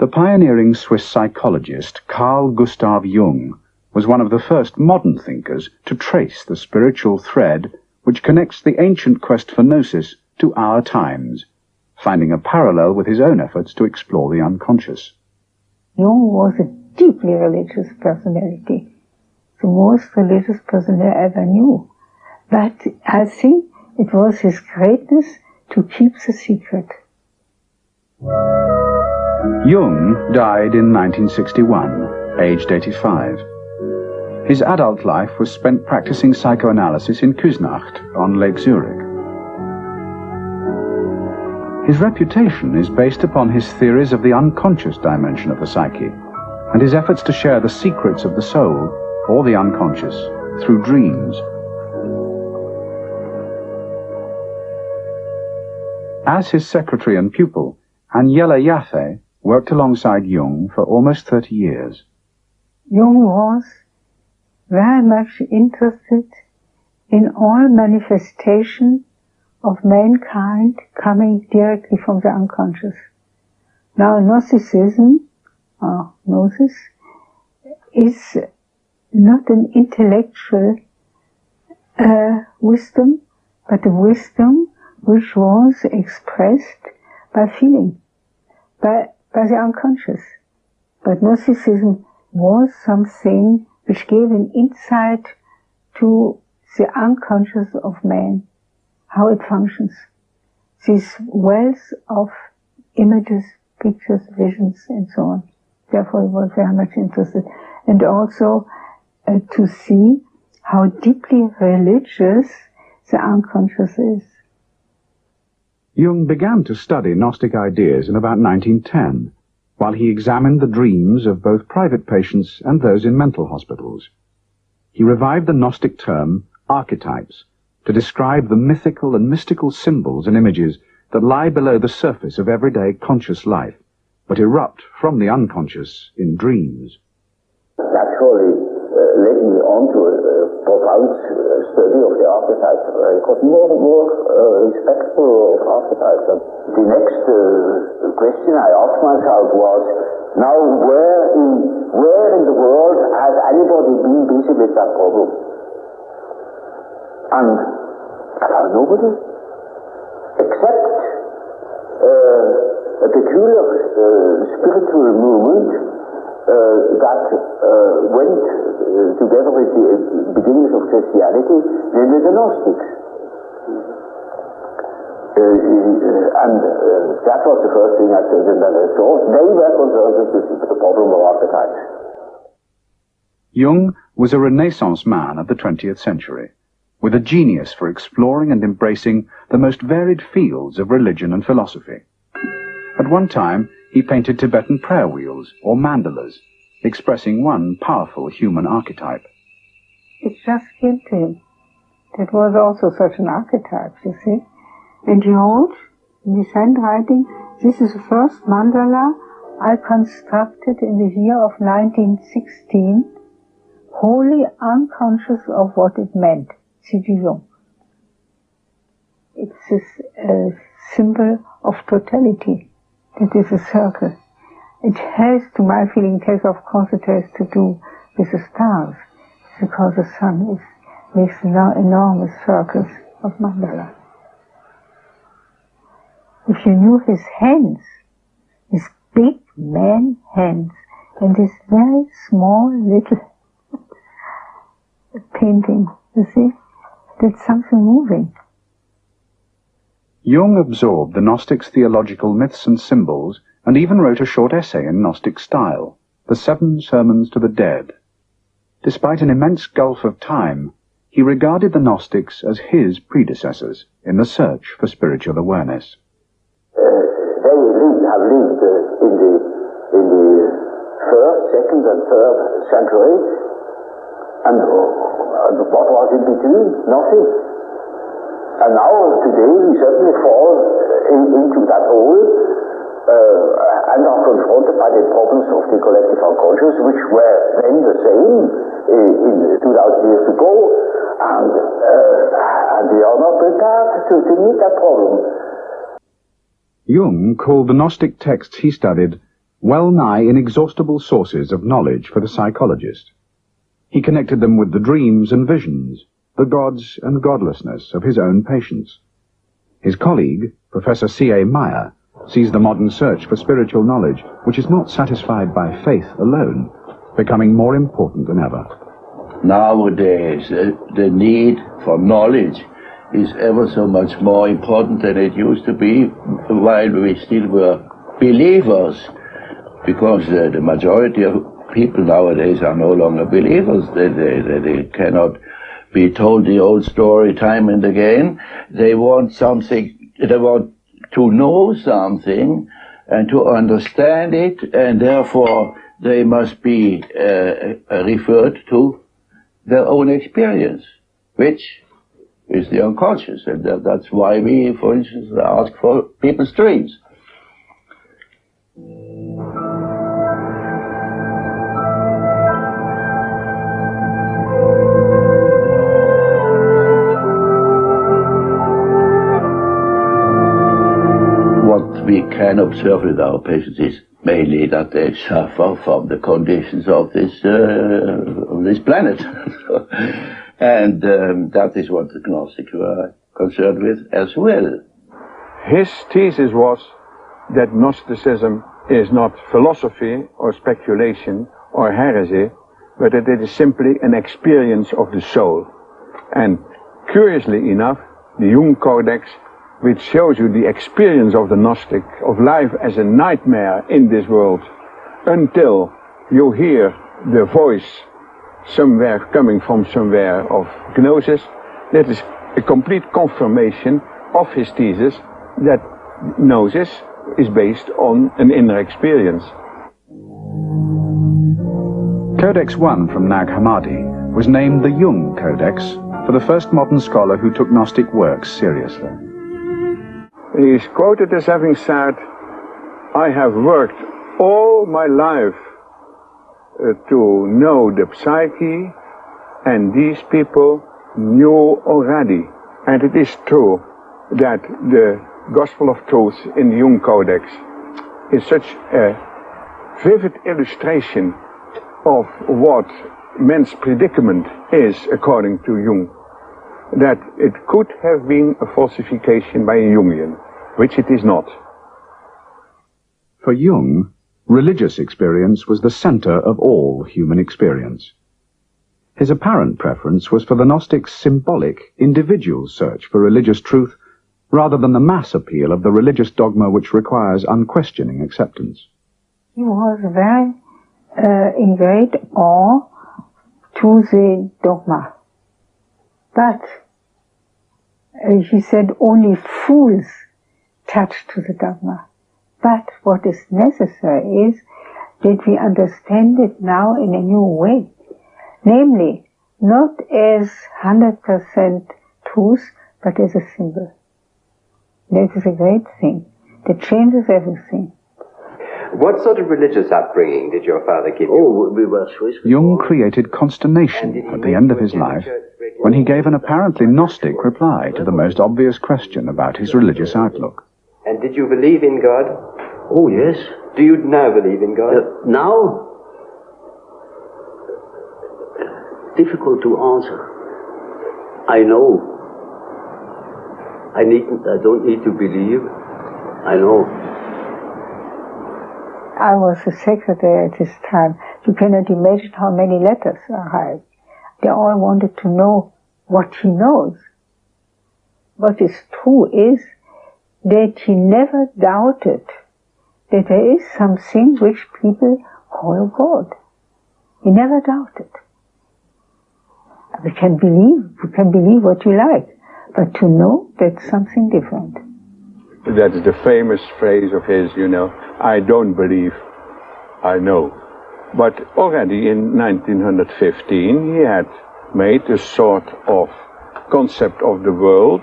The pioneering Swiss psychologist Carl Gustav Jung was one of the first modern thinkers to trace the spiritual thread which connects the ancient quest for Gnosis to our times, finding a parallel with his own efforts to explore the unconscious. Jung was a deeply religious personality, the most religious person I ever knew. But I think it was his greatness to keep the secret. Jung died in 1961, aged 85. His adult life was spent practicing psychoanalysis in Küsnacht on Lake Zurich. His reputation is based upon his theories of the unconscious dimension of the psyche and his efforts to share the secrets of the soul, or the unconscious, through dreams. As his secretary and pupil, Agnella Jaffe worked alongside Jung for almost 30 years. Jung was very much interested in all manifestation of mankind coming directly from the unconscious. Now, Gnosticism, or Gnosis, is not an intellectual wisdom, but a wisdom which was expressed by feeling, by the unconscious. But Gnosticism was something which gave an insight to the unconscious of man, how it functions. This wealth of images, pictures, visions, and so on. Therefore, he was very much interested. And also to see how deeply religious the unconscious is. Jung began to study Gnostic ideas in about 1910, while he examined the dreams of both private patients and those in mental hospitals. He revived the Gnostic term archetypes to describe the mythical and mystical symbols and images that lie below the surface of everyday conscious life, but erupt from the unconscious in dreams. That surely led me on to a profound study of the archetypes. I got more and more respectful of archetypes. And the next question I asked myself was, now where in the world has anybody been busy with that problem? And I found nobody, except a peculiar spiritual movement that went together with the beginnings of Christianity, namely the Gnostics. And that was the first thing I said, and then I saw they were concerned with the problem of archetypes. Jung was a Renaissance man of the 20th century, with a genius for exploring and embracing the most varied fields of religion and philosophy. At one time, he painted Tibetan prayer wheels, or mandalas, expressing one powerful human archetype. It just came to him. That was also such an archetype, you see. And he wrote in his handwriting, this is the first mandala I constructed in the year of 1916, wholly unconscious of what it meant. C.G. Jung. It's a symbol of totality. It is a circle. It has, to my feeling, of course it has to do with the stars, because the sun makes enormous circles of mandala. If you knew his hands, his big man hands, and this very small little painting, you see, that's something moving. Jung absorbed the Gnostics' theological myths and symbols, and even wrote a short essay in Gnostic style, The 7 Sermons to the Dead. Despite an immense gulf of time, he regarded the Gnostics as his predecessors in the search for spiritual awareness. They have lived in the 1st, 2nd, and 3rd century, and what was in between? Nothing. And now, today, we certainly fall into that hole and are confronted by the problems of the collective unconscious, which were then the same in 2,000 years ago, and we are not prepared to meet that problem. Jung called the Gnostic texts he studied well-nigh inexhaustible sources of knowledge for the psychologist. He connected them with the dreams and visions, the gods and godlessness of his own patients. His colleague, Professor C.A. Meyer, sees the modern search for spiritual knowledge, which is not satisfied by faith alone, becoming more important than ever. Nowadays, the need for knowledge is ever so much more important than it used to be while we still were believers, because the majority of people nowadays are no longer believers. They cannot be told the old story time and again. They want something, they want to know something and to understand it, and therefore they must be referred to their own experience, which is the unconscious, and that's why we, for instance, ask for people's dreams. What we can observe with our patients is mainly that they suffer from the conditions of this planet. And that is what the Gnostics were concerned with as well. His thesis was that Gnosticism is not philosophy or speculation or heresy, but that it is simply an experience of the soul. And curiously enough, the Jung Codex, which shows you the experience of the Gnostic, of life as a nightmare in this world, until you hear the voice somewhere coming from somewhere of Gnosis, that is a complete confirmation of his thesis that Gnosis is based on an inner experience. Codex 1 from Nag Hammadi was named the Jung Codex for the first modern scholar who took Gnostic works seriously. He is quoted as having said, "I have worked all my life to know the psyche, and these people knew already." And it is true that the Gospel of Truth in the Jung Codex is such a vivid illustration of what man's predicament is according to Jung, that it could have been a falsification by a Jungian, which it is not. For Jung, religious experience was the center of all human experience. His apparent preference was for the Gnostics' symbolic, individual search for religious truth, rather than the mass appeal of the religious dogma which requires unquestioning acceptance. He was very in great awe to the dogma. But he said only fools touch to the dogma. But what is necessary is that we understand it now in a new way. Namely, not as 100% truth, but as a symbol. That is a great thing. That changes everything. What sort of religious upbringing did your father give you? Oh, we were Swiss. Jung created consternation at the end of his life when he gave an apparently Gnostic reply to the most obvious question about his religious outlook. And did you believe in God? Oh, yes. Do you now believe in God? Now? Difficult to answer. I know. I don't need to believe. I know. I was a secretary at this time. You cannot imagine how many letters arrived. They all wanted to know what he knows. What is true is that he never doubted that there is something which people call God. He never doubted. We can believe what you like, but to know that's something different. That's the famous phrase of his, I don't believe, I know. But already in 1915 he had made a sort of concept of the world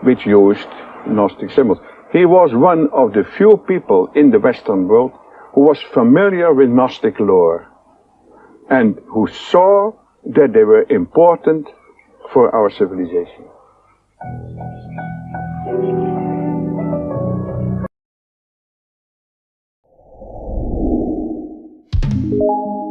which used Gnostic symbols. He was one of the few people in the Western world who was familiar with Gnostic lore and who saw that they were important for our civilization. you.